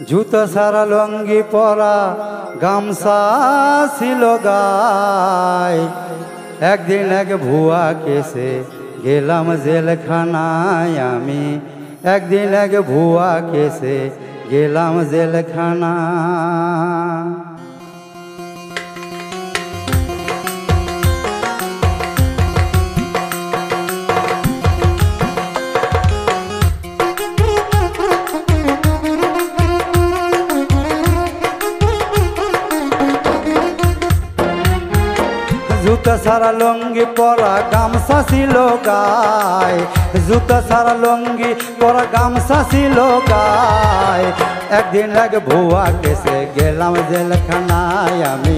জুতো সারা লঙ্গি পরা গামছা ছিল গায়। একদিন এক ভুয়া কেসে গেলাম জেলখানায় আমি, একদিন এক ভুয়া কেসে গেলাম জেলখানা। জুতো সারা লঙ্গি পরা গামছা ছিল গায়, জুতো সারা লঙ্গি পরা গামছা ছিল গায়। একদিন এক ভুয়া কেসে গেলাম জেলখানায় আমি,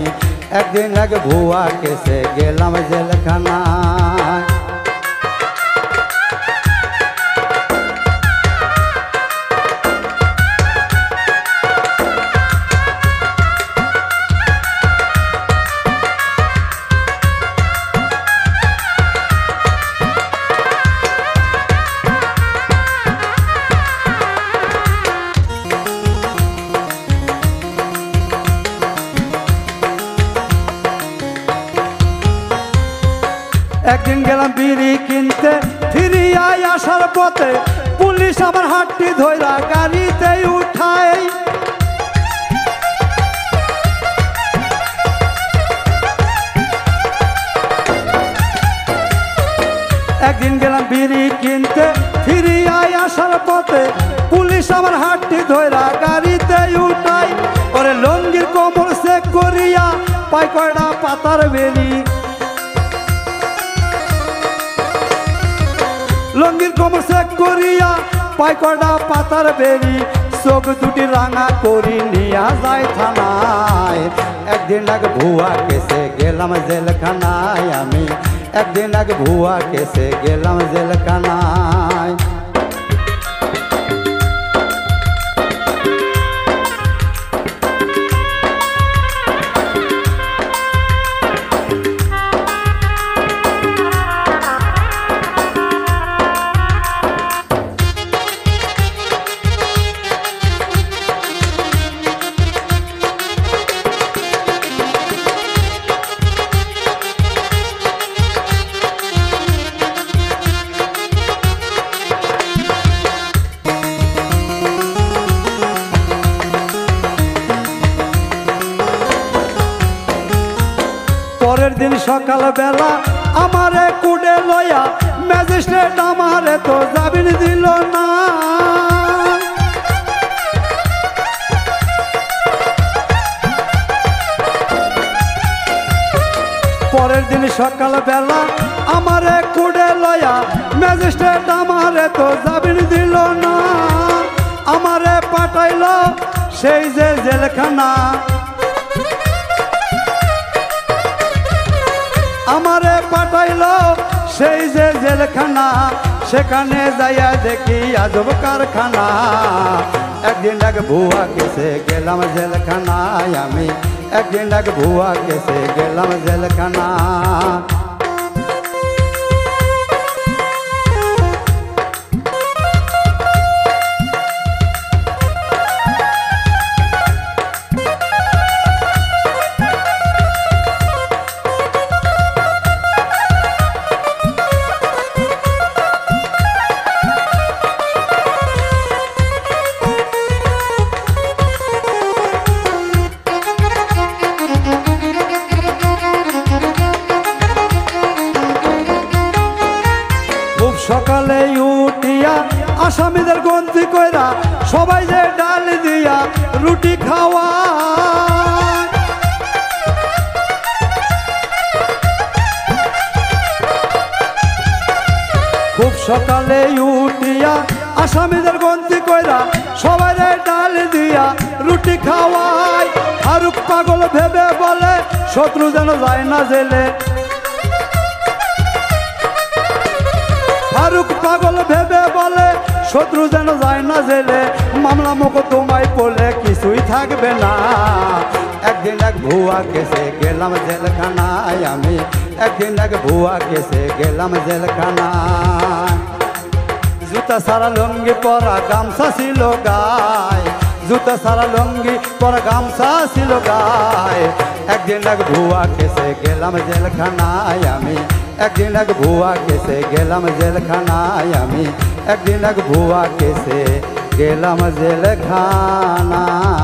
একদিন এক ভুয়া কেসে গেলাম জেলখানায়। একদিন গেলাম বিড়ি কিনতে, ফিরিয়াই আসার পথে পুলিশ আমার হাতটি ধইরা গাড়িতে উঠায়। একদিন গেলাম বিড়ি কিনতে, ফিরিয়াই আসার পথে পুলিশ আমার হাতটি ধইরা গাড়িতে উঠায়। ওরে লঙ্গির কোমর চেক করিয়া পাই কয়টা পাতার বেরি, লঙ্গির কোমর চেক করিয়া পাই কয়টা পাতার বেরি। চোখ দুটি রাঙা করি নিয়া যায় থানায়। একদিন এক ভুয়া কেসে গেলাম জেলখানায় আমি, একদিন এক ভুয়া কেসে গেলাম জেলখানায়। পরের দিন সকাল বেলা আমারে কুড়ে লয়া ম্যাজিস্ট্রেট আমারে তো জামিন দিল না। পরের দিন সকাল বেলা আমারে কুড়ে লয়া ম্যাজিস্ট্রেট আমারে তো জামিন দিল না। আমারে পাঠাইল সেই যে জেলখানা, আমারে পাঠাইল সেই যে জেলখানা। সেখানে যাইয়া দেখি আজব কারখানা। একদিন এক ভুয়া কেসে গেলাম জেলখানায় আমি, একদিন এক ভুয়া কেসে গেলাম জেলখানা। সকালে উঠিয়া আসামিদের গন্তি কইরা সবাই যে ডাল দিয়া রুটি খাওয়া। খুব সকালে উঠিয়া আসামিদের গন্তি কইরা সবাই যে ডাল দিয়া রুটি খাওয়ায়। ফারুক পাগল ভেবে বলে শত্রু যেন যায় না জেলে, ফারুক পাগল ভেবে বলে শত্রু যেন যায় না জেলে। মামলা মোকদ্দমায় পড়লে কিছুই থাকবে না। একদিন এক ভুয়া কেসে গেলাম জেলখানায় আমি, একদিন এক ভুয়া কেসে গেলাম জেলখানায়। জুতা সারা লঙ্গি পরা গামছা ছিল গায়, জুতো সারা লুঙ্গি পরা গামছা ছিল গায়ে একদিন এক ভুয়া কেসে গেলাম জেলখানায় আমি একদিন এক ভুয়া কেসে গেলাম জেলখানায় আমি একদিন এক ভুয়া কেসে গেলাম জেলখানায়